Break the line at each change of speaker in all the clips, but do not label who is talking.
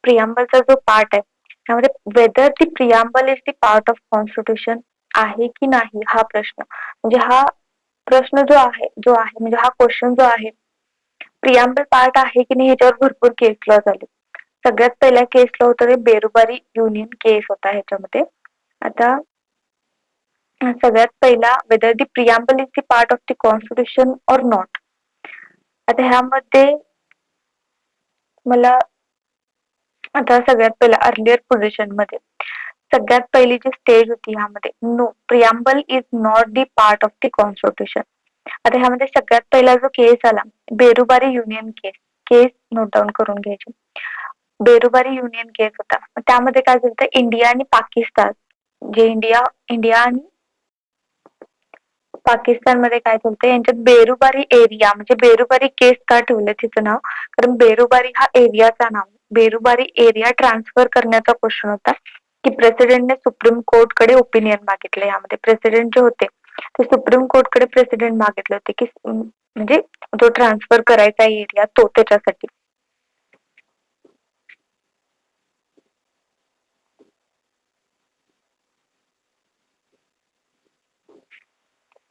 प्रियांबलचा जो पार्ट आहे त्यामध्ये whether the preamble is the part of constitution आहे की नाही हा प्रश्न, म्हणजे हा प्रश्न जो आहे म्हणजे हा क्वेश्चन जो आहे प्रियांबल पार्ट आहे की नाही ह्याच्यावर भरपूर केस लॉ झाले. सगळ्यात पहिला केस लॉ होता ते बेरुबारी युनियन केस होता ह्याच्यामध्ये. आता सगळ्यात पहिला whether the preamble is the part of the constitution or not. आता ह्यामध्ये मला आता सगळ्यात पहिला अर्लियर पोझिशन मध्ये सगळ्यात पहिली जी स्टेज होती ह्यामध्ये no preamble is not the part of the constitution. आता ह्यामध्ये सगळ्यात पहिला जो केस आला Berubari union case, case note down करून घ्यायची. बेरुबारी युनियन केस होता. त्यामध्ये काय झालं इंडिया आणि पाकिस्तान जे इंडिया आणि पाकिस्तानमध्ये काय चालतंय यांच्यात बेरुबारी एरिया म्हणजे बेरुबारी केस का ठेवलं तिचं नाव, कारण बेरुबारी हा एरियाचा नाव. बेरुबारी एरिया ट्रान्सफर करण्याचा क्वेश्चन होता की प्रेसिडेंटने सुप्रीम कोर्टकडे ओपिनियन मागितले. यामध्ये प्रेसिडेंट जे होते ते सुप्रीम कोर्टकडे प्रेसिडेंट मागितले होते की म्हणजे जो ट्रान्सफर करायचा एरिया तो त्याच्यासाठी.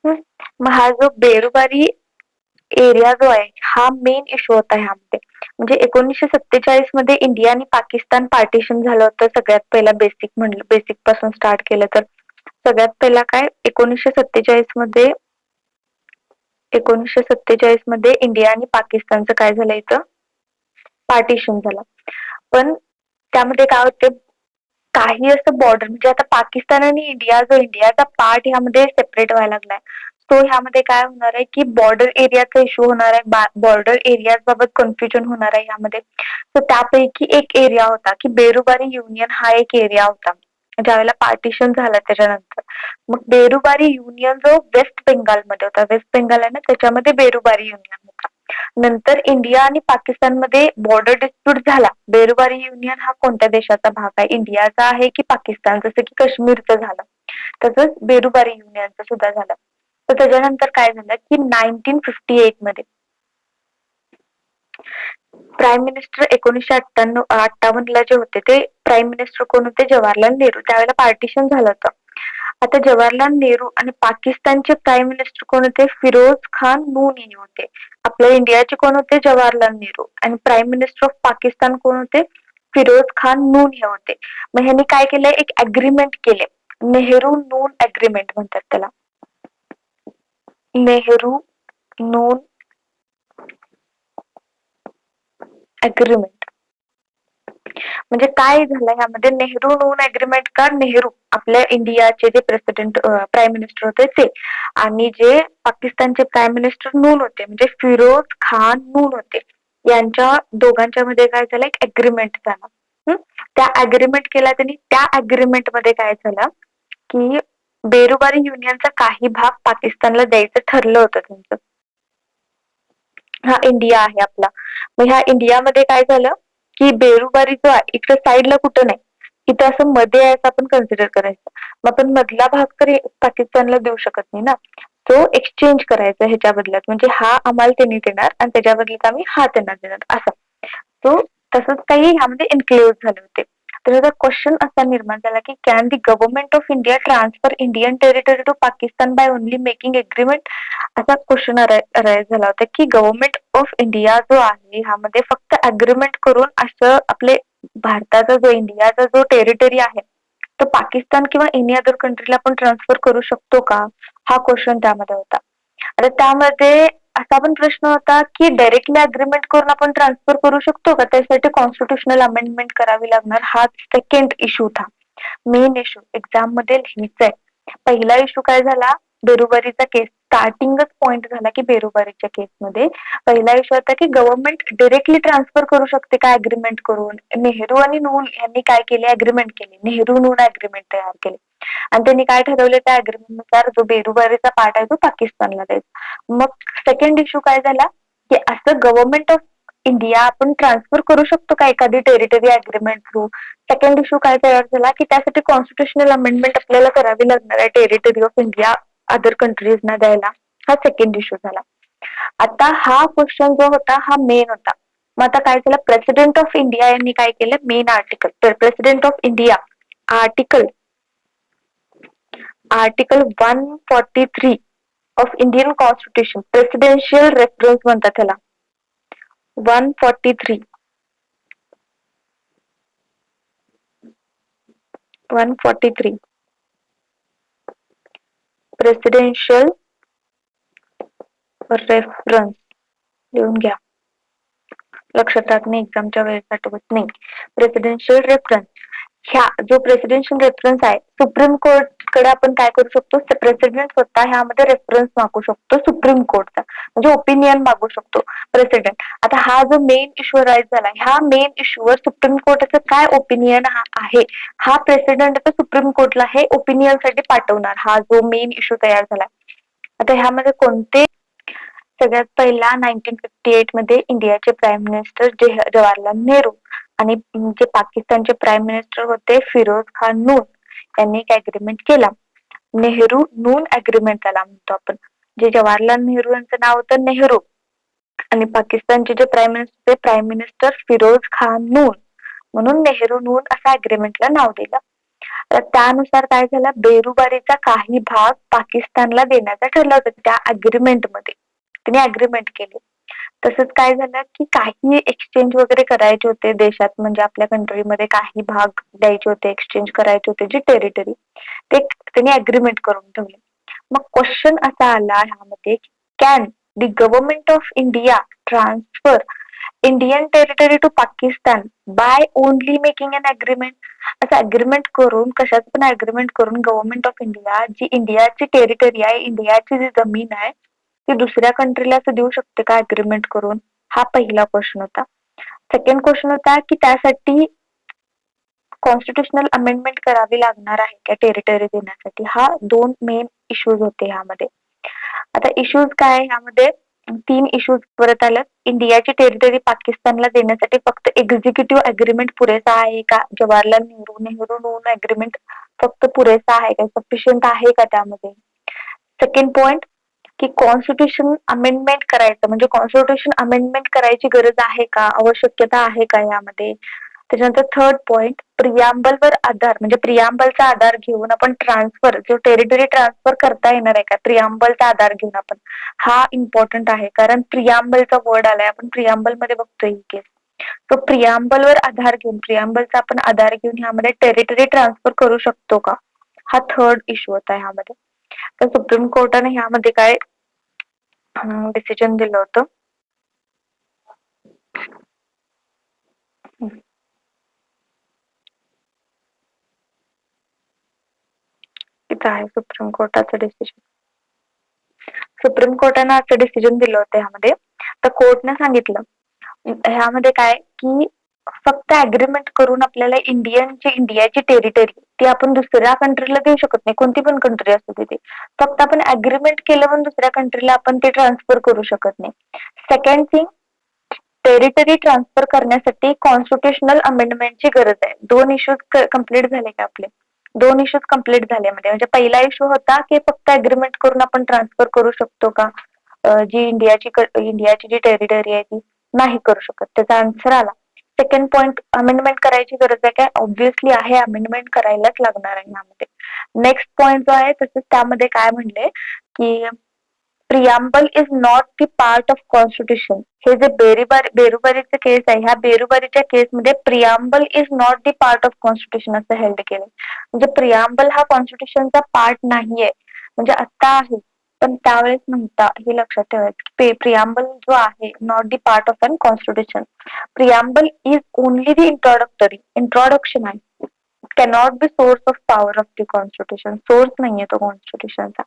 मग हा जो बेरुबारी एरिया जो आहे हा मेन इश्यू होता ह्यामध्ये. म्हणजे 1947 मध्ये इंडिया आणि पाकिस्तान पार्टिशन झालं होतं. सगळ्यात पहिला बेसिक पासून स्टार्ट केलं तर सगळ्यात पहिला काय 1947 मध्ये इंडिया आणि पाकिस्तानचं काय झालं इथं पार्टिशन झालं. पण त्यामध्ये काय होते काही असं बॉर्डर म्हणजे आता पाकिस्तान आणि इंडियाचा पार्ट ह्यामध्ये सेपरेट व्हायला लागलाय. सो ह्यामध्ये काय होणार आहे की बॉर्डर एरियाचा इश्यू होणार आहे, बॉर्डर एरिया बाबत कन्फ्युजन होणार आहे ह्यामध्ये. तर त्यापैकी एक एरिया होता की बेरुबारी युनियन हा एक एरिया होता ज्यावेळेला पार्टिशन झालं त्याच्यानंतर. मग बेरुबारी युनियन जो वेस्ट बेंगालमध्ये होता, वेस्ट बेंगाल आहे ना त्याच्यामध्ये बेरुबारी युनियन होता. नंतर इंडिया आणि पाकिस्तानमध्ये बॉर्डर डिस्प्यूट झाला. बेरुबारी युनियन हा कोणत्या देशाचा भाग आहे, इंडियाचा आहे की पाकिस्तान, जसं की काश्मीरचं झालं तसंच बेरुबारी युनियनचं सुद्धा झालं. तर त्याच्यानंतर काय झालं की 1958 मध्ये प्राईम मिनिस्टर 1958 जे होते ते प्राईम मिनिस्टर कोण होते, जवाहरलाल नेहरू. त्यावेळेला पार्टिशन झालं होतं. आता जवाहरलाल नेहरू आणि पाकिस्तानचे प्राईम मिनिस्टर कोण होते, फिरोज खान नून हे होते. आपल्या इंडियाचे कोण होते, जवाहरलाल नेहरू, आणि प्राईम मिनिस्टर ऑफ पाकिस्तान कोण होते, फिरोज खान नून हे होते. मग ह्यांनी काय केलंय, एक अग्रीमेंट केले, नेहरू नून अग्रीमेंट म्हणतात त्याला, नेहरू नून अग्रीमेंट. म्हणजे काय झालं ह्यामध्ये, नेहरू नून अग्रीमेंट का, नेहरू आपल्या इंडियाचे जे प्रेसिडेंट प्राईम मिनिस्टर होते ते, आणि जे पाकिस्तानचे प्राईम मिनिस्टर नून होते म्हणजे फिरोज खान नून होते, यांच्या दोघांच्या मध्ये काय झालं, एक अग्रीमेंट झाला. त्या अग्रीमेंट केला त्यांनी. त्या अग्रीमेंट मध्ये काय झालं की बेरुबारी युनियनचा काही भाग पाकिस्तानला द्यायचं ठरलं होतं त्यांचं. हा इंडिया आहे आपला. मग ह्या इंडियामध्ये काय झालं की बेरुबारी जो आहे इकडे साईडला कुठं नाही, इथं असं मध्ये आहे असं आपण कन्सिडर करायचं. मग आपण मधला भाग तरी पाकिस्तानला देऊ शकत नाही ना, तो एक्सचेंज करायचा ह्याच्या बदल्यात, म्हणजे हा आम्हाला त्यांनी देणार आणि त्याच्या बदल्यात आम्ही हा त्यांना देणार असं. सो तसंच काही ह्यामध्ये इन्क्लूड झाले होते. तर त्याचा क्वेश्चन असा निर्माण झाला की can the government of India transfer Indian territory to Pakistan by only making agreement, असा क्वेश्चन अराईज झाला होता की गव्हर्नमेंट ऑफ इंडिया जो आहे ह्यामध्ये फक्त अग्रीमेंट करून असं आपले भारताचा जो इंडियाचा जो टेरिटरी आहे तो पाकिस्तान किंवा एनी अदर कंट्रीला आपण ट्रान्सफर करू शकतो का, हा क्वेश्चन त्यामध्ये होता. आता त्यामध्ये असा पण प्रश्न होता की डायरेक्टली अग्रीमेंट करून आपण ट्रान्सफर करू शकतो का, त्यासाठी कॉन्स्टिट्युशनल अमेंडमेंट करावी लागणार, हा सेकंड इश्यू था. मेन इश्यू एक्झाम मध्ये लिहायचा आहे. पहिला इश्यू काय झाला, बेरुबारीचा केस, स्टार्टिंगच पॉइंट झाला की बेरुबारीच्या केसमध्ये पहिला इश्यू होता की गव्हर्नमेंट डायरेक्टली ट्रान्सफर करू शकते का अग्रीमेंट करून. नेहरू आणि नून यांनी काय केले, अग्रीमेंट केले, नेहरू नून अग्रीमेंट तयार केले आणि त्यांनी काय ठरवले, त्या अग्रीमेंट नुसार जो बेरुबारीचा पार्ट आहे तो पाकिस्तानला द्यायचा. मग सेकंड इश्यू काय झाला की असं गव्हर्नमेंट ऑफ इंडिया आपण ट्रान्सफर करू शकतो का एखादी territory agreement through. Second issue काय तयार झाला की त्यासाठी कॉन्स्टिट्युशनल अमेंडमेंट आपल्याला करावी लागणार आहे टेरिटरी ऑफ इंडिया अदर कंट्रीजना द्यायला. हा सेकंड इश्यू झाला. आता हा क्वेश्चन जो होता हा मेन होता मग आता काय झालं, प्रेसिडेंट ऑफ इंडिया यांनी काय केलं, मेन आर्टिकल, तर president of India article article 143 of Indian constitution, presidential reference म्हणतात त्याला, 143 प्रेसिडेन्शियल रेफरन्स लिहून घ्या, लक्षात राहत नाही, एक्झामच्या वेळेस आठवत नाही. प्रेसिडेन्शियल रेफरन्स, ह्या जो प्रेसिडेन्शियल रेफरन्स आहे, सुप्रीम कोर्ट कडे आपण काय करू शकतो, प्रेसिडेंट स्वतः ह्यामध्ये रेफरन्स मागू शकतो सुप्रीम कोर्टचा, म्हणजे ओपिनियन मागू शकतो प्रेसिडेंट. आता हा जो मेन इश्यू राईज झाला, ह्या मेन इश्यूवर सुप्रीम कोर्टाचं काय ओपिनियन आहे, हा प्रेसिडेंट आता सुप्रीम कोर्टला हे ओपिनियन साठी पाठवणार, हा जो मेन इश्यू तयार झाला. आता ह्यामध्ये कोणते, सगळ्यात पहिला 1958 मध्ये इंडियाचे प्राईम मिनिस्टर जवाहरलाल नेहरू आणि जे पाकिस्तानचे प्राईम मिनिस्टर होते फिरोज खान नून यांनी एक अग्रीमेंट केला, नेहरू नून अग्रीमेंट त्याला म्हणतो आपण. जे जवाहरलाल नेहरू यांचं नाव होतं नेहरू आणि पाकिस्तानचे जे प्राईम मिनिस्टर फिरोज खान नून, म्हणून नेहरू नून असं अग्रीमेंटला नाव दिलं. तर त्यानुसार काय झालं, बेरुबारीचा काही भाग पाकिस्तानला देण्याचा ठरलं होतं त्या अग्रीमेंटमध्ये, त्यांनी अग्रीमेंट केली. तसंच काय झालं की काही एक्सचेंज वगैरे करायचे होते देशात, म्हणजे आपल्या कंट्रीमध्ये काही भाग द्यायचे होते, एक्सचेंज करायचे होते जे टेरिटरी, ते त्यांनी अग्रीमेंट करून ठेवले. मग क्वेश्चन असा आला ह्यामध्ये, can the government of India transfer Indian territory to Pakistan by only making an agreement. असं अग्रीमेंट करून, कशात पण अग्रीमेंट करून गव्हर्नमेंट ऑफ इंडिया जी इंडियाची टेरिटरी आहे, इंडियाची जी जमीन आहे ती दुसऱ्या कंट्रीला असं देऊ शकते का अग्रीमेंट करून, हा पहिला क्वेश्चन होता. सेकंड क्वेश्चन होता की त्यासाठी कॉन्स्टिट्युशनल अमेंडमेंट करावी लागणार आहे का टेरिटरी देण्यासाठी, हा दोन मेन इश्यूज होते ह्यामध्ये. आता इश्यूज काय, ह्यामध्ये 3 इश्यूज परत आल्यात. इंडियाची टेरिटरी पाकिस्तानला देण्यासाठी फक्त एक्झिक्युटिव्ह अग्रीमेंट पुरेसा आहे का, जवाहरलाल नेहरू नून अग्रीमेंट फक्त पुरेसा आहे का, सफिशियंट आहे का त्यामध्ये. सेकंड पॉइंट की कॉन्स्टिट्यूशन अमेंडमेंट करायचं, म्हणजे कॉन्स्टिट्यूशन अमेंडमेंट करायची गरज आहे का, आवश्यकता आहे का यामध्ये. त्याच्यानंतर थर्ड पॉइंट, प्रियांबलवर आधार, म्हणजे प्रियांबलचा आधार घेऊन आपण ट्रान्सफर, जो टेरिटरी ट्रान्सफर करता येणार आहे का, प्रियांबलचा आधार घेऊन आपण, हा इम्पॉर्टंट आहे, कारण प्रियांबलचा वर्ड आलाय, आपण प्रियांबल मध्ये बघतोय ही केस. तो प्रियांबलवर आधार घेऊन, प्रियांबलचा आपण आधार घेऊन ह्यामध्ये टेरिटरी ट्रान्सफर करू शकतो का, हा थर्ड इश्यू होता ह्यामध्ये. तर सुप्रीम कोर्टाने ह्यामध्ये काय डिसिजन दिलं होतं, इथं आहे सुप्रीम कोर्टाचं डिसिजन. सुप्रीम कोर्टानं असं डिसिजन दिलं होतं ह्यामध्ये. तर कोर्टने सांगितलं ह्यामध्ये काय की फक्त अग्रीमेंट करून आपल्याला इंडियाची टेरिटरी ती आपण दुसऱ्या कंट्रीला देऊ शकत नाही, कोणती पण कंट्री असू दे ती, फक्त आपण अग्रीमेंट केलं म्हणून दुसऱ्या कंट्रीला आपण ते ट्रान्सफर करू शकत नाही. सेकंड थिंग, टेरिटरी ट्रान्सफर करण्यासाठी कॉन्स्टिट्युशनल अमेंडमेंटची गरज आहे. 2 इश्यूज कम्प्लीट झाले का आपले, 2 इश्यूज कम्प्लीट झाले म्हणजे पहिला इश्यू होता की फक्त अग्रीमेंट करून आपण ट्रान्सफर करू शकतो का, जी इंडियाची जी टेरिटरी आहे ती नाही करू शकत, त्याचा आन्सर आला. सेकंड पॉइंट, अमेंडमेंट करायची गरज आहे काय, ऑब्व्हियसली आहे, अमेंडमेंट करायलाच लागणार आहे यामध्ये. नेक्स्ट पॉइंट जो आहे तसंच त्यामध्ये काय म्हणले की preamble is not the part of constitution. हे जे बेरुबारीचे केस आहे, ह्या बेरुबारीच्या केसमध्ये preamble is not the part of constitution असं हेल्ड केलं, म्हणजे प्रियांबल हा कॉन्स्टिट्यूशनचा पार्ट नाहीये, म्हणजे आता आहे पण त्यावेळेस नव्हता, हे लक्षात ठेवायचं. प्रियांबल जो आहे not the part of an constitution, preamble is only the introduction आहे, cannot be source of power of the constitution, source नाहीये तो कॉन्स्टिट्यूशनचा.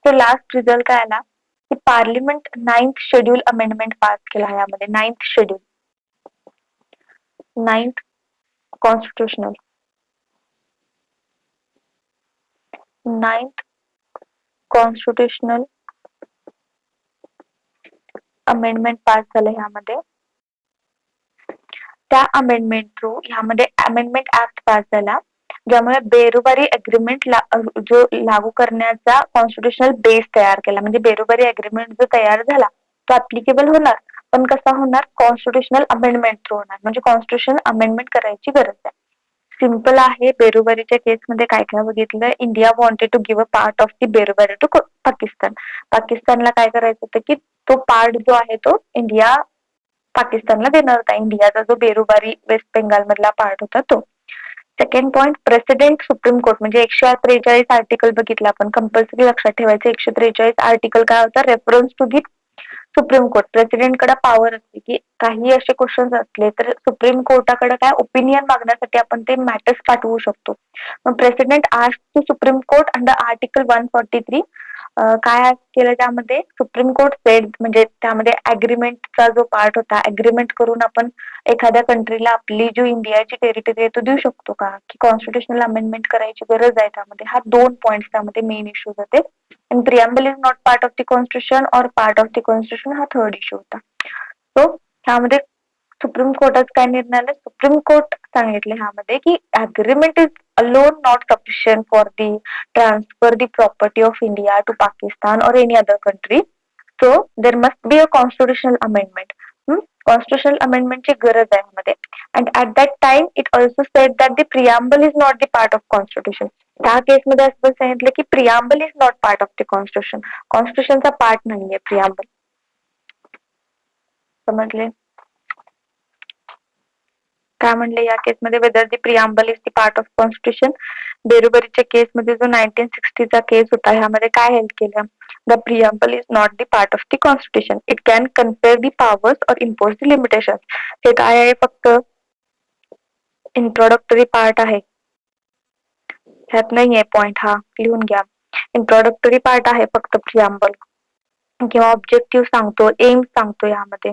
तो लास्ट रिझल्ट काय आला की parliament 9th schedule amendment pass केला यामध्ये. 9th schedule, 9th constitutional, 9th constitutional amendment pass झालं ह्यामध्ये. त्या अमेंडमेंट थ्रू ह्यामध्ये अमेंडमेंट ऍक्ट पास झाला, ज्यामुळे बेरुबारी अग्रीमेंट जो लागू करण्याचा कॉन्स्टिट्युशनल बेस तयार केला, म्हणजे बेरुबारी अग्रीमेंट जो तयार झाला तो ऍप्लिकेबल होणार, पण कसा होणार? कॉन्स्टिट्युशनल अमेंडमेंट थ्रू होणार, म्हणजे कॉन्स्टिट्यूशन अमेंडमेंट करायची गरज आहे. सिंपल आहे. बेरोबरीच्या केसमध्ये काय काय बघितलं? India wanted to give a part of the Berubari to Pakistan. पाकिस्तानला काय करायचं होतं की तो पार्ट जो आहे तो इंडिया पाकिस्तानला देणार होता. इंडियाचा जो बेरोबारी वेस्ट बेंगाल मधला पार्ट होता तो. Second point, president supreme court म्हणजे 143 आर्टिकल बघितलं आपण. कंपल्सरी लक्षात ठेवायचं 143 आर्टिकल काय होता? Reference to the supreme court. प्रेसिडेंटकडे पॉवर असते की काही असे क्वेश्चन असले तर सुप्रीम कोर्टाकडे काय ओपिनियन मागण्यासाठी आपण ते मॅटर्स पाठवू शकतो. मग president ask to Supreme Court under article 143 काय केलं त्यामध्ये? सुप्रीम कोर्ट सेड म्हणजे त्यामध्ये अग्रीमेंटचा जो पार्ट होता, अग्रीमेंट करून आपण एखाद्या कंट्रीला आपली जो इंडियाची टेरिटरी आहे तो देऊ शकतो का? की कॉन्स्टिट्युशनल अमेंडमेंट करायची गरज आहे त्यामध्ये. हा 2 पॉइंट्स त्यामध्ये मेन इश्यू होते. and preamble is not part of the constitution or part of the constitution हा थर्ड इश्यू होता. सो ह्यामध्ये सुप्रीम कोर्टात काय निर्णय आला? सुप्रीम कोर्ट सांगितले ह्यामध्ये की agreement is alone not sufficient for the transfer the property of India to Pakistan or any other country. So there must be a constitutional amendment. Constitutional amendment ची गरज आहे ह्यामध्ये. And at that time it also said that the preamble is not the part of constitution. त्या केसमध्ये असं सांगितलं की preamble is not part of the constitution. कॉन्स्टिट्यूशनचा पार्ट नाहीये प्रियाम्बल. समजले? काय म्हणले या केसमध्ये? Whether the preamble is the part of constitution. बेरोबरीच्या केसमध्ये जो 1960चा केस होता ह्यामध्ये काय हेल्प केलं? The preamble is not the part of the constitution. It can confer the powers और इम्पोज दी लिमिटेशन. हे काय आहे? फक्त इंट्रोडक्टरी पार्ट आहे. ह्यात नाहीये पॉइंट, हा लिहून घ्या. इंट्रोडक्टरी पार्ट आहे फक्त प्रियाम्बल, किंवा ऑब्जेक्टिव्ह सांगतो, एम सांगतो यामध्ये.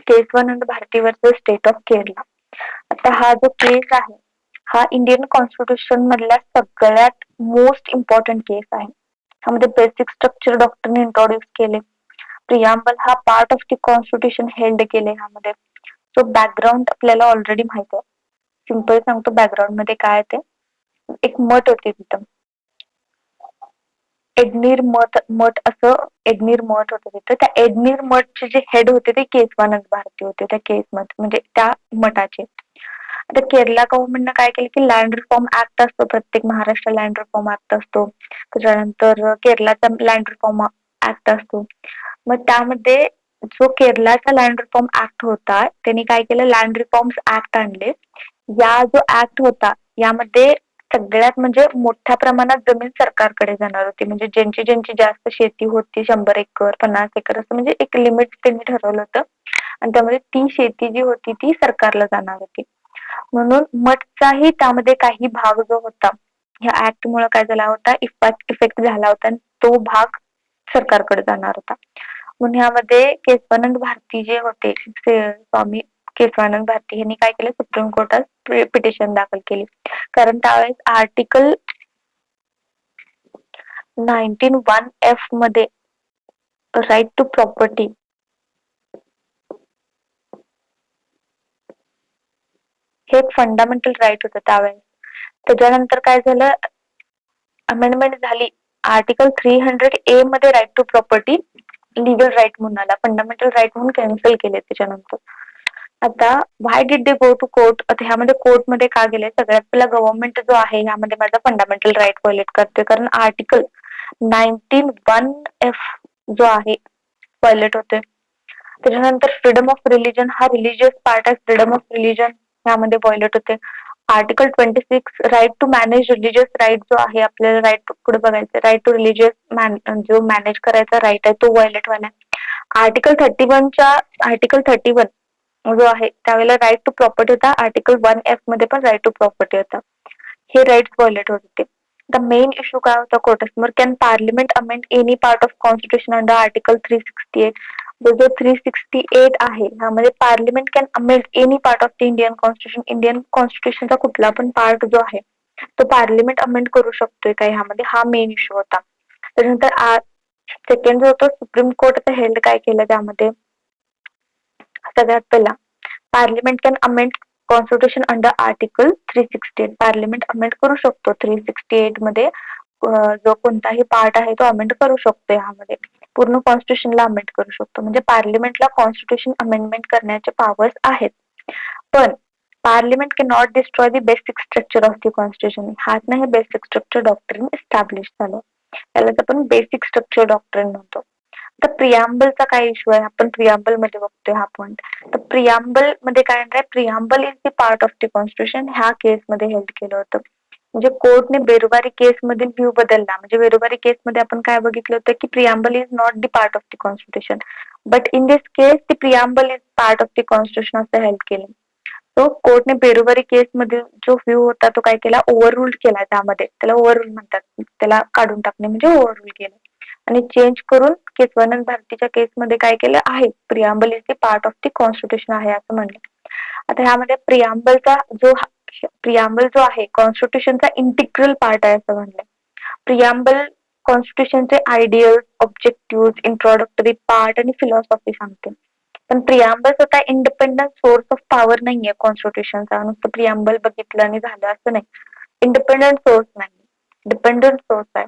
Case 1 under Bharati versus State of Kerala. आता हा जो केस आहे हा इंडियन कॉन्स्टिट्यूशन मधल्या सगळ्यात मोस्ट इम्पॉर्टंट केस आहे. ह्यामध्ये बेसिक स्ट्रक्चर डॉक्टरने इंट्रोड्यूस केले. प्रियाम्बल हा part of the constitution held केले ह्यामध्ये. सो बॅकग्राऊंड आपल्याला ऑलरेडी माहिती आहे. सिंपल सांगतो बॅकग्राऊंड मध्ये काय ते. एक मठ होते तिथं, एडनीर मठ असं एडनीर मठ होतं तिथं. त्या एडनीर मठचे जे हेड होते ते केसवानंद भारती होते त्या केस मठ म्हणजे त्या मठाचे. आता केरला गव्हर्नमेंटनं काय केलं की लँड रिफॉर्म ऍक्ट असतो, प्रत्येक महाराष्ट्र लँड रिफॉर्म ऍक्ट असतो, त्याच्यानंतर केरलाचा लँड रिफॉर्म ऍक्ट असतो. मग त्यामध्ये जो केरलाचा लँड रिफॉर्म ऍक्ट होता त्यांनी काय केलं? लँड रिफॉर्म्स ऍक्ट आणले. या जो ऍक्ट होता यामध्ये सगळ्यात म्हणजे मोठ्या प्रमाणात जमीन सरकारकडे जाणार होती. म्हणजे ज्यांची ज्यांची जास्त शेती होती 100 एकर 50 एकर असं म्हणजे एक लिमिट त्यांनी ठरवलं होतं, आणि त्यामध्ये ती शेती जी होती ती सरकारला जाणार होती. म्हणून मठचाही त्यामध्ये काही भाग जो होता ह्या ऍक्ट मुळे काय झाला होता? इफेक्ट झाला होता आणि तो भाग सरकारकडे जाणार होता. म्हणून ह्यामध्ये केशवानंद भारती जे होते, स्वामी केशवानंद भारती यांनी काय केलं? सुप्रीम कोर्टात पिटिशन दाखल केली. कारण त्यावेळेस आर्टिकल 19(1)(f) मध्ये राईट टू प्रॉपर्टी हे एक फंडामेंटल राईट होतं त्यावेळेस. त्याच्यानंतर काय झालं? अमेंडमेंट झाली. आर्टिकल 300(a) मध्ये right to property legal right म्हणून आला, फंडामेंटल राईट म्हणून कॅन्सल केले त्याच्यानंतर. आता why did they go to court? आता ह्यामध्ये कोर्टमध्ये का गेले? सगळ्यात पहिला गव्हर्नमेंट जो आहे ह्यामध्ये माझा फंडामेंटल राईट व्हायोलेट करते, कारण आर्टिकल 19(1)(f) जो आहे व्हायोलेट होते. त्याच्यानंतर फ्रीडम ऑफ रिलीजन, हा रिलीजियस पार्ट आहे, फ्रीडम ऑफ रिलीजन ह्यामध्ये व्हायोलेट होते. Article 26 right to manage religious right जो आहे, आपल्याला राईट पुढे बघायचं, राईट टू रिलीजियस जो मॅनेज करायचा राईट आहे तो व्हायोलेट व्हायला. आर्टिकल 31 जो आहे त्यावेळेला राईट टू प्रॉपर्टी होता. आर्टिकल 1(f) मध्ये पण राईट टू प्रॉपर्टी होता. हे राईट व्हायोलेट होत होते. द मेन इश्यू काय होता कोर्टासमोर? Can parliament amend any part of constitution under article 368? जो 368 आहे ह्यामध्ये parliament can amend any part of the Indian constitution. Indian कॉन्स्टिट्यूशनचा कुठला पण पार्ट जो आहे तो पार्लिमेंट अमेंड करू शकतोय का ह्यामध्ये? हा मेन इश्यू होता. त्याच्यानंतर सेकंड जो होतो सुप्रीम कोर्ट आता हेल्ड काय केलं त्यामध्ये? सगळ्यात पहिला parliament can amend constitution under article 368. Parliament amend करू शकतो 368 मध्ये जो कोणताही पार्ट आहे तो अमेंड करू शकतो ह्यामध्ये. पूर्ण कॉन्स्टिट्यूशनला अमेंड करू शकतो. म्हणजे पार्लिमेंटला कॉन्स्टिट्यूशन अमेंडमेंट करण्याचे पॉवर्स आहेत. पण parliament can not destroy the basic structure of the constitution. ह्यातनं हे बेसिक स्ट्रक्चर डॉक्ट्रिन एस्टॅब्लिश झालं. त्यालाच आपण बेसिक स्ट्रक्चर डॉक्ट्रिन म्हणतो. तर प्रियांबलचा काय इश्यू आहे, आपण प्रियांबल मध्ये बघतोय हा पॉइंट. तर प्रियांबल मध्ये काय आहे, preamble is the part of the constitution ह्या केस मध्ये हेल्ड केलं होतं. म्हणजे कोर्टने बेरुबारी केस मधील व्ह्यू बदलला. म्हणजे बेरुबारी केस मध्ये आपण काय बघितलं होतं की preamble is not the part of the constitution, but in this case the preamble is part of the constitution असं हेल्ड केलं. तो कोर्टने बेरुबारी केस मध्ये जो व्ह्यू होता तो काय केला, ओव्हररूल केला. त्यामध्ये त्याला ओव्हररूल म्हणतात, त्याला काढून टाकणे म्हणजे ओव्हररूल केलं आणि चेंज करून केशवानंद भारतीच्या केसमध्ये काय केलं आहे, preamble is the part of the constitution आहे असं म्हणलं. आता ह्यामध्ये प्रियांबल जो आहे कॉन्स्टिट्यूशनचा इंटिग्रल पार्ट आहे असं म्हणलंय. Preamble कॉन्स्टिट्यूशनचे ideal, objective, introductory part आणि फिलॉसॉफी सांगते. पण प्रियांबल स्वतः इंडिपेंडंट सोर्स ऑफ पॉवर नाहीये कॉन्स्टिट्यूशनचा. नुसतं प्रियांबल बघितलं आणि झालं असं नाही. इंडिपेंडंट सोर्स नाही, डिपेंडंट सोर्स आहे.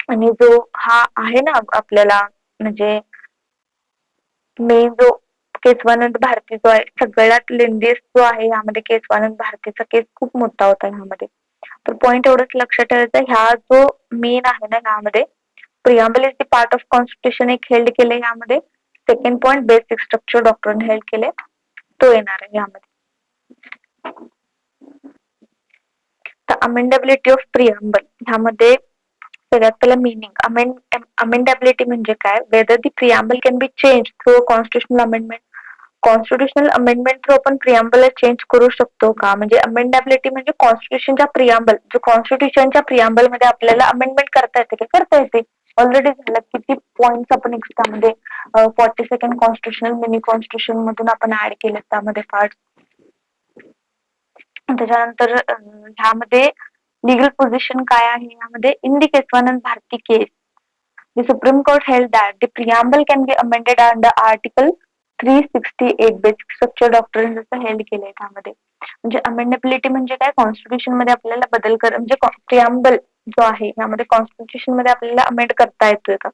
आणि जो हा आहे ना आपल्याला म्हणजे मेन जो केशवानंद भारती जो आहे सगळ्यात लेंदीएस्ट जो आहे ह्यामध्ये केशवानंद भारतीचा केस खूप मोठा होता ह्यामध्ये. तर पॉइंट एवढंच लक्षात ठेवायचं, ह्या जो मेन आहे ना ह्यामध्ये preamble is the part of constitution एक हेल्ड केले ह्यामध्ये. Second point basic structure doctrine held केले, तो येणार आहे ह्यामध्ये. तर अमेंडेबिलिटी ऑफ प्रियांबल ह्यामध्ये सगळ्यात पहिला मिनिंग अमेंडेबिलिटी म्हणजे काय, whether the preamble can be change through constitutional amendment. Constitutional amendment through आपण प्रियांबल चेंज करू शकतो का. म्हणजे अमेंडेबिलिटी म्हणजे कॉन्स्टिट्यूशनच्या प्रियांबल, जो कॉन्स्टिट्यूशनच्या प्रियांबल मध्ये आपल्याला अमेंडमेंट करता येते की करता येते. ऑलरेडी झालं किती पॉइंट्स आपण एक्स्ट्रामध्ये 42nd कॉन्स्टिट्यूशनल मिनी कॉन्स्टिट्यूशन मधून आपण ऍड केले त्यामध्ये पार्ट. त्याच्यानंतर ह्यामध्ये लीगल पोझिशन काय आहे यामध्ये, in the Kesavananda Bharati case the Supreme Court held that the preamble can be amended under Article 368 basic structure doctrine जसं हेल्ड केलंय त्यामध्ये. म्हणजे अमेंडेबिलिटी म्हणजे काय, कॉन्स्टिट्यूशन मध्ये आपल्याला बदल कर म्हणजे प्रियांबल जो आहे यामध्ये कॉन्स्टिट्यूशन मध्ये आपल्याला अमेंड करता येतोय का.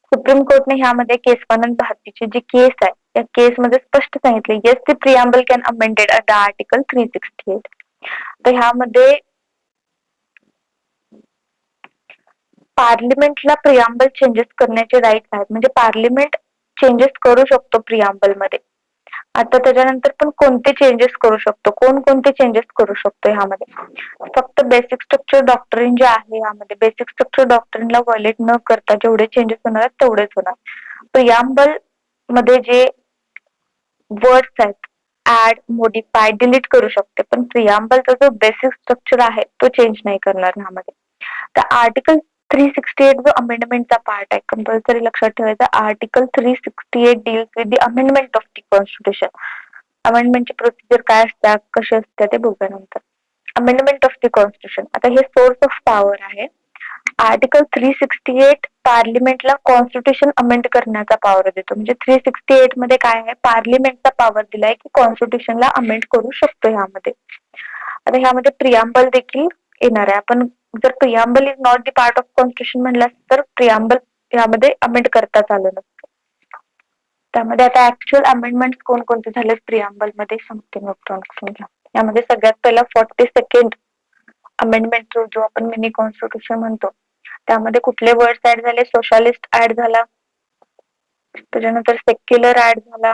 सुप्रीम कोर्टने ह्यामध्ये केशवानंद भारतीची जी केस आहे त्या केस मध्ये स्पष्ट सांगितले, yes the preamble can amended under article 368. तर ह्यामध्ये पार्लिमेंटला प्रियांबल चेंजेस करण्याचे राईट आहेत. म्हणजे पार्लिमेंट चेंजेस करू शकतो प्रियांबल मध्ये. आता त्याच्यानंतर पण कोणते चेंजेस करू शकतो, कोणते चेंजेस करू शकतो ह्यामध्ये, फक्त बेसिक स्ट्रक्चर डॉक्ट्रिन जे आहे यामध्ये बेसिक स्ट्रक्चर डॉक्ट्रिनला व्हायलेट न करता जेवढे चेंजेस होणार आहेत तेवढेच होणार. प्रियांबल मध्ये जे वर्ड्स आहेत ऍड, मॉडिफाय, डिलीट करू शकते, पण प्रियांबलचा जो बेसिक स्ट्रक्चर आहे तो चेंज नाही करणार ह्यामध्ये. तर आर्टिकल 368 जो अमेंडमेंटचा पार्ट आहे कंपल्सरी लक्षात ठेवायचा. Article 368 deals with the amendment of the constitution. अमेंडमेंटची प्रोसिजर काय असतात, कशी असते ते बघूया नंतर. अमेंडमेंट ऑफ द कॉन्स्टिट्यूशन, आता हे सोर्स ऑफ पॉवर आहे. आर्टिकल 368 पार्लिमेंटला कॉन्स्टिट्यूशन अमेंड करण्याचा पॉवर देतो. म्हणजे 368 मध्ये काय आहे, पार्लिमेंटचा पॉवर दिलाय की कॉन्स्टिट्यूशनला अमेंड करू शकतो ह्यामध्ये. आता ह्यामध्ये प्रियांबल देखील येणार आहे. आपण जर preamble is not the part of constitution म्हणलं तर प्रियांबल यामध्ये अमेंड करताच आलं नसतं. त्यामध्ये आता ऍक्च्युअल अमेंडमेंट कोणकोणते झाले प्रियांबल मध्ये सांगते मग. यामध्ये सगळ्यात पहिला 42nd अमेंडमेंट जो आपण मिनी कॉन्स्टिट्यूशन म्हणतो त्यामध्ये कुठले वर्ड्स ऍड झाले, सोशलिस्ट ऍड झाला, त्याच्यानंतर सेक्युलर ऍड झाला,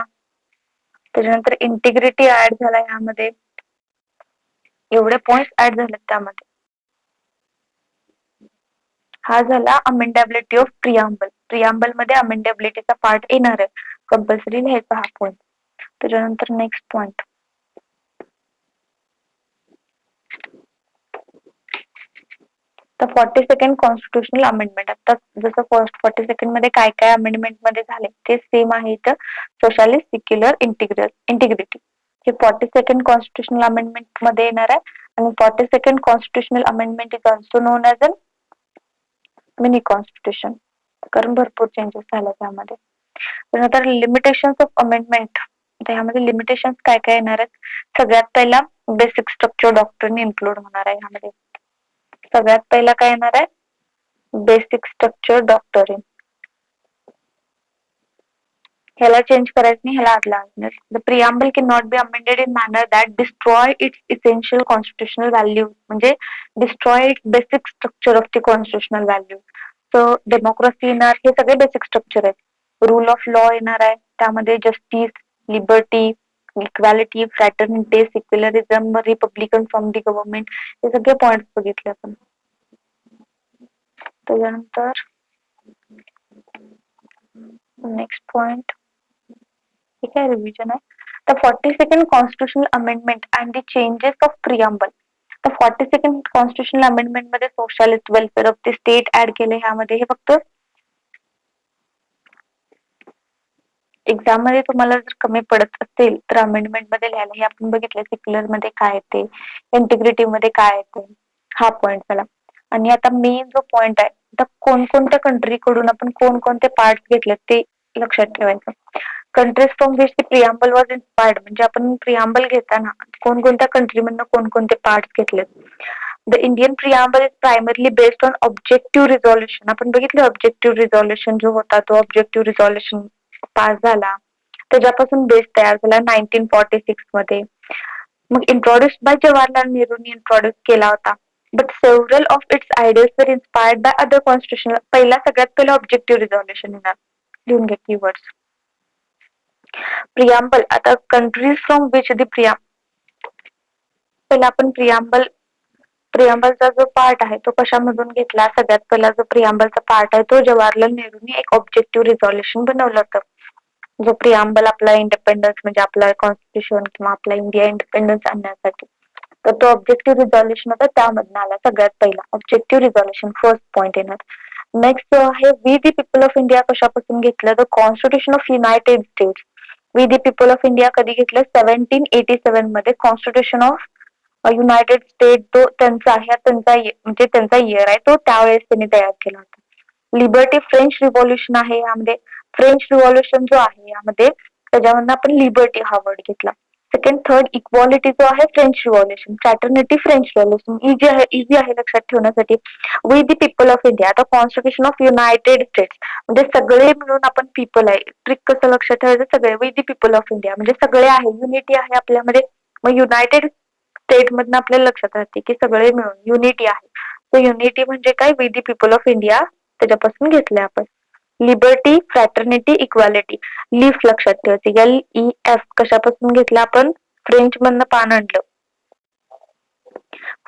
त्याच्यानंतर इंटिग्रिटी ऍड झाला. यामध्ये एवढे पॉइंट्स ऍड झालेत त्यामध्ये. हा झाला अमेंडेबिलिटी ऑफ प्रियांबल. प्रियांबल मध्ये अमेंडेबिलिटीचा पार्ट येणार आहे, कंपल्सरी लिहायचा हा पॉइंट. त्याच्यानंतर नेक्स्ट पॉइंट, तर 42nd कॉन्स्टिट्यूशनल अमेंडमेंट. आता जसं फर्स्ट 42nd मध्ये काय काय अमेंडमेंट मध्ये झाले ते सेम आहे इथं, सोशलिस्ट, सेक्युलर, इंटिग्रिटी. हे 42nd कॉन्स्टिट्यूशनल अमेंडमेंट मध्ये येणार आहे. आणि 42nd constitutional amendment is also non as a mini constitution, कारण भरपूर चेंजेस झाले त्यामध्ये. त्यानंतर लिमिटेशन्स ऑफ अमेंडमेंट, ह्यामध्ये लिमिटेशन्स काय काय येणार आहेत. सगळ्यात पहिला बेसिक स्ट्रक्चर डॉक्ट्रिन इन्क्लूड होणार आहे ह्यामध्ये. सगळ्यात पहिला काय येणार आहे, बेसिक स्ट्रक्चर डॉक्टरीन. ह्याला चेंज करायचं नाही, ह्याला आदला आणणार. The preamble can not be amended in manner that destroy its essential constitutional value, म्हणजे destroy its basic structure of the constitutional value. So democracy येणार, हे सगळे बेसिक स्ट्रक्चर आहेत. रूल ऑफ लॉ येणार आहे, त्यामध्ये justice, liberty, equality, fraternity, secularism, republican form the government, हे सगळे पॉइंट बघितले आपण. त्याच्यानंतर नेक्स्ट पॉइंट, ठीक आहे, रिव्हिजन आहे. The 42nd constitutional amendment and the changes of preamble. तर 42nd कॉन्स्टिट्युशनल अमेंडमेंट मध्ये socialist welfare of the state add केले. ह्यामध्ये हे फक्त एक्झाम मध्ये तुम्हाला जर कमी पडत असेल तर अमेंडमेंट मध्ये लिहायला, हे आपण बघितलं सेक्युलर मध्ये काय येते, इंटिग्रिटी मध्ये काय येते, हा पॉइंट झाला. आणि आता मेन जो पॉइंट आहे, आता कोणकोणत्या कंट्री कडून आपण कोणकोणते पार्ट घेतले ते लक्षात ठेवायचं. Countries from which the preamble was inspired, म्हणजे आपण प्रिअम्बल घेताना कोणकोणत्या कंट्री मधनं कोणकोणते पार्ट घेतले. The Indian preamble is primarily based on objective resolution. आपण बघितलं ऑब्जेक्टिव्ह रिझॉल्युशन जो होता तो ऑब्जेक्टिव्ह रिझॉल्युशन पास झाला, त्याच्यापासून बेस तयार झाला 1946 मध्ये. मग इंट्रोड्यूस बाय जवाहरलाल नेहरूंनी इंट्रोड्यूस केला होता. But several of its ideas वर इन्स्पायर्ड बाय अदर कॉन्स्टिट्युशनल. पहिला सगळ्यात पहिला ऑब्जेक्टिव्ह रिझॉल्युशन येणार, लिहून घ्या कीवर्ड्स. प्रिअम्बल, आता कंट्रीज फ्रॉम विच द पहिला आपण प्रिअम्बलचा जो पार्ट आहे तो कशामधून घेतला. सगळ्यात पहिला जो प्रिअम्बलचा पार्ट आहे तो जवाहरलाल नेहरूंनी एक ऑब्जेक्टिव्ह रिझॉल्युशन बनवलं होतं. जो प्रिअम्बल आपला इंडिपेंडन्स, म्हणजे आपला कॉन्स्टिट्युशन किंवा आपला इंडिया इंडिपेंडन्स आणण्यासाठी, तर तो ऑब्जेक्टिव्ह रिझॉल्युशन होता, त्यामधून आला सगळ्यात पहिला ऑब्जेक्टिव्ह रिझॉल्युशन, फर्स्ट पॉइंट येणार. नेक्स्ट आहे we the people of India, कशापासून घेतलं, the constitution of United States. We the people of India कधी घेतलं, 1787 मध्ये कॉन्स्टिट्युशन ऑफ युनायटेड स्टेट, तो त्यांचा आहे, म्हणजे त्यांचा इयर आहे तो, त्यावेळेस त्यांनी तयार केला होता. लिबर्टी, फ्रेंच रिव्हॉल्युशन आहे यामध्ये. फ्रेंच रिव्हॉल्युशन जो आहे यामध्ये त्याच्यामधून आपण लिबर्टी हा वर्ड घेतला. सेकंड, थर्ड, इक्वालिटी जो आहे French revolution. Fraternity, French revolution. Easy आहे लक्षात ठेवण्यासाठी. We the people of India, आता कॉन्स्टिट्युशन ऑफ युनायटेड स्टेट्स, म्हणजे सगळे मिळून आपण पीपल आहे. ट्रिक कसं लक्षात ठेवायचं, सगळे. We the people of India म्हणजे सगळे आहे, युनिटी आहे आपल्यामध्ये. मग युनायटेड स्टेट मधनं आपल्याला लक्षात राहते की सगळे मिळून युनिटी आहे. तर युनिटी म्हणजे काय, we the people of India, त्याच्यापासून घेतलंय आपण. Liberty, fraternity, equality. लीफ लक्षात ठेवायचे, LEF. कशापासून घेतलं आपण, फ्रेंच मधनं पान आणलं,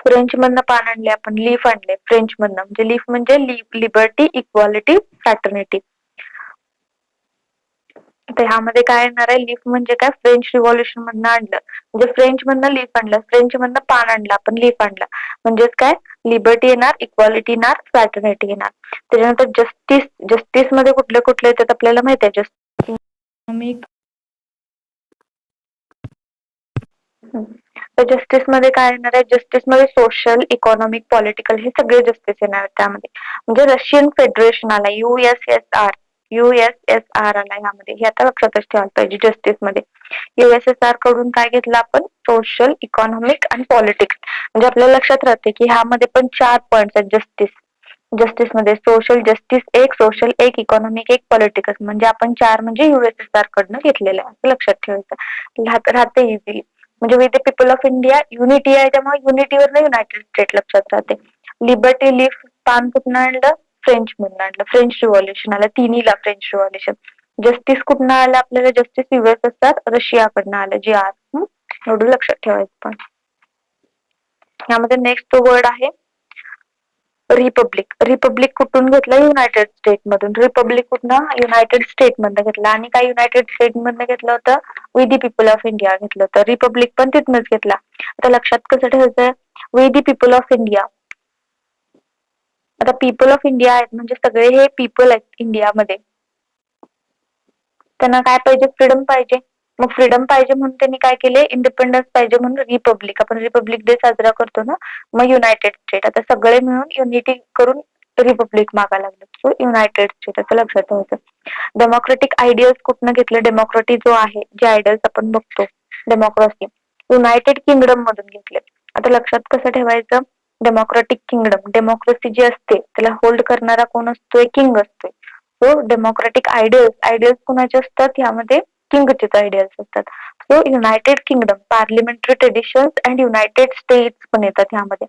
फ्रेंच मधनं पान आणले आपण, लीफ आणले फ्रेंच मधनं, म्हणजे लीफ म्हणजे लिबर्टी, इक्वालिटी, फ्रॅटर्निटी. तर ह्यामध्ये काय येणार आहे, लीफ म्हणजे काय, फ्रेंच रिव्हॉल्युशन मधनं आणलं, म्हणजे फ्रेंच मधनं लीफ आणलं, फ्रेंच मधनं पान आणलं आपण, लीफ आणलं, म्हणजेच काय, लिबर्टी येणार, इक्वालिटी येणार, फ्रॅटर्निटी येणार. त्याच्यानंतर जस्टिस. जस्टिस मध्ये कुठले कुठले येतात आपल्याला माहिती आहे, जस्टिस. तर जस्टिस मध्ये काय येणार आहे, जस्टिस मध्ये सोशल, इकॉनॉमिक, पॉलिटिकल हे सगळे जस्टिस येणार त्यामध्ये. म्हणजे रशियन फेडरेशन आला, USSR आला ह्यामध्ये, हे आता लक्षातच ठेवायला पाहिजे. जस्टिस मध्ये USSR कडून काय घेतलं आपण, सोशल, इकॉनॉमिक आणि पॉलिटिक्स. म्हणजे आपल्याला लक्षात राहते की ह्यामध्ये पण 4 पॉइंट्स आहेत जस्टिस. जस्टिस मध्ये सोशल जस्टिस एक, सोशल एक, इकॉनॉमिक एक, पॉलिटिकल, म्हणजे आपण 4 म्हणजे USSR कडनं घेतलेलं आहे, असं लक्षात ठेवायचं. राहते इझिली. म्हणजे with the people of India unity आहे, त्यामुळे युनिटीवर युनायटेड स्टेट लक्षात राहते. लिबर्टी, लीफ, पान कुठनं आणलं, फ्रेंच मधून आणलं, फ्रेंच रिव्हॉल्युशन आलं, तिन्हीला फ्रेंच रिव्हॉल्युशन. जस्टिस कुठनं आलं आपल्याला, जस्टिस USSR, रशियाकडनं आलं, GR. एवढं लक्षात ठेवायचं. पण यामध्ये नेक्स्ट जो वर्ड आहे रिपब्लिक. रिपब्लिक कुठून घेतला, युनायटेड स्टेट मधून. रिपब्लिक कुठनं, युनायटेड स्टेट मधनं घेतला. आणि काय युनायटेड स्टेट मधनं घेतलं होतं, we the people of India घेतलं होतं. रिपब्लिक पण तिथनच घेतला. आता लक्षात कसं ठेवायचं, we the people of India. आता पीपल ऑफ इंडिया आहेत म्हणजे सगळे हे पीपल आहेत इंडियामध्ये. त्यांना काय पाहिजे, फ्रीडम पाहिजे. मग फ्रीडम पाहिजे म्हणून त्यांनी काय केले, इंडिपेंडन्स पाहिजे म्हणून रिपब्लिक. आपण रिपब्लिक डे साजरा करतो ना, मग युनायटेड स्टेट. आता सगळे मिळून युनिटी करून रिपब्लिक मागा लागलं, सो युनायटेड स्टेट, असं लक्षात ठेवायचं. डेमोक्रेटिक आयडियल्स कुठनं घेतलं, डेमोक्रेटी जो आहे, जे आयडियल्स आपण बघतो डेमोक्रेसी, युनायटेड किंगडम मधून घेतले. आता लक्षात कसं ठेवायचं, डेमोक्रेटिक किंगडम, डेमोक्रेसी जी असते त्याला होल्ड करणारा कोण असतोय? किंग असतोय. सो डेमोक्रेटिक आयडियल्स कुणाचे असतात? यामध्ये किंगचेच आयडियल्स असतात. So United kingdom, parliamentary traditions and United states पण येतात ह्यामध्ये.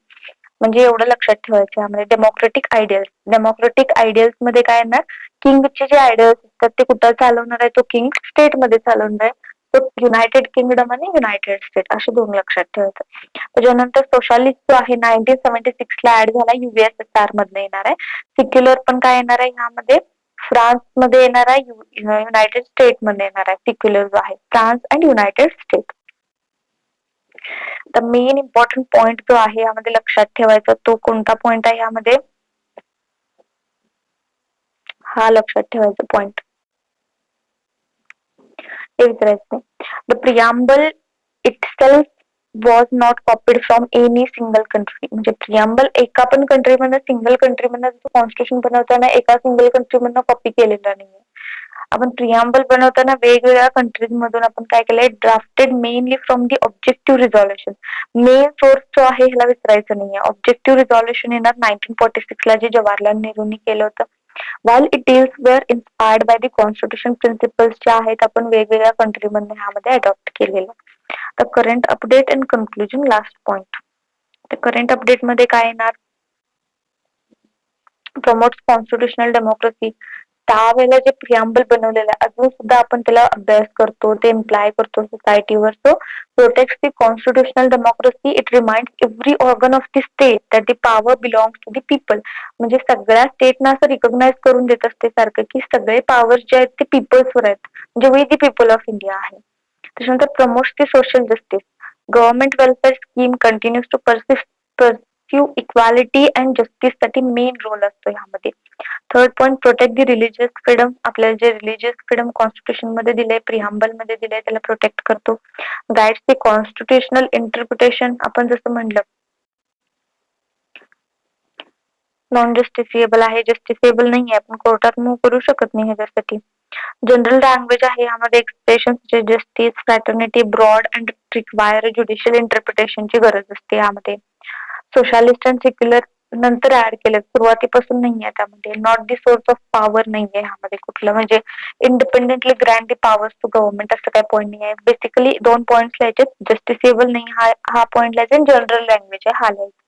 म्हणजे एवढं लक्षात ठेवायचं यामध्ये. डेमोक्रेटिक आयडियल्स मध्ये काय येणार? किंगचे जे आयडियल्स असतात ते कुठं चालवणार आहे? तो किंग स्टेट मध्ये चालवणार आहे. तो युनायटेड किंगडम आणि युनायटेड स्टेट असे दोन लक्षात ठेवायचं. त्याच्यानंतर सोशालिस्ट जो आहे 1976 ला ऍड झाला, USSR मधनं येणार आहे. सिक्युलर पण काय येणार आहे ह्यामध्ये? फ्रान्स मध्ये येणार आहे, युनायटेड स्टेट मध्ये येणार आहे. सिक्युलर जो आहे फ्रान्स अँड युनायटेड स्टेट. तर मेन इम्पॉर्टंट पॉइंट जो आहे यामध्ये लक्षात ठेवायचा तो कोणता पॉइंट आहे यामध्ये? हा लक्षात ठेवायचा पॉइंट. हे विचारायचं नाही. The preamble itself was not copied from any single country. म्हणजे प्रियाम्बल एका पण कंट्रीमधनं, सिंगल कंट्रीमधनं कॉन्स्टिट्यूशन बनवताना एका सिंगल कंट्रीमधनं कॉपी केलेला नाहीये. आपण प्रियाम्बल बनवताना वेगवेगळ्या कंट्रीज मधून आपण काय केलंय? Drafted mainly from the objective resolution. Main source जो आहे ह्याला विसरायचं नाहीये. ऑब्जेक्टिव्ह रिझॉल्युशन येणार 1946 ला, जे जवाहरलाल नेहरूंनी केलं होतं. while it deals were inspired by the constitution principles ज्या आहेत आपण वेगवेगळ्या कंट्रीमधून ह्यामध्ये अडॉप्ट केलेलं. तर current update and conclusion, last point. तर करंट अपडेट मध्ये काय येणार? Promotes constitutional democracy. त्यावेळेला जे प्रियाम्बल बनवलेलं आहे अजून सुद्धा आपण त्याला अभ्यास करतो, ते इम्प्लाय करतो सोसायटीवर. So protects the constitutional democracy. It reminds every organ of the state that the power belongs to the people. म्हणजे सगळ्या स्टेटना असं रिकॉग्नाइज करून देत असते सारखं की सगळे पॉवर्स जे आहेत ते पीपल्सवर आहेत. म्हणजे we the people of India आहे. त्याच्यानंतर promotes the social justice. Government welfare scheme continues to pursue equality and justice साठी मेन रोल असतो ह्यामध्ये. Third point, protect the religious freedom. आपल्याला जे रिलिजियस फ्रीडम कॉन्स्टिट्यूशन मध्ये दिलंय, प्रियाम्बल मध्ये दिलंय, त्याला प्रोटेक्ट करतो. गाईड्स दी कॉन्स्टिट्युशनल इंटरप्रिटेशन. आपण जसं म्हणलं नॉन जस्टिफिएबल आहे, जस्टिफिएबल नाही आहे, आपण कोर्टात मूव्ह करू शकत नाही ह्याच्यासाठी. जनरल लँग्वेज आहे यामध्ये expression justice, fraternity, broad and require judicial इंटरप्रिटेशनची गरज असते यामध्ये. सोशालिस्ट अँड सेक्युलर नंतर ऍड केलं, सुरुवातीपासून नाही आहे त्यामध्ये. Not the source of power नाही आहे ह्यामध्ये कुठलं, म्हणजे independently grand the powers to government असं काही पॉईंट नाही आहे. बेसिकली दोन पॉईंट्स लिहायचे, जस्टिफिएबल नाही हा पॉईंट लिहायचा, जनरल लँग्वेज आहे हा लिहायचा.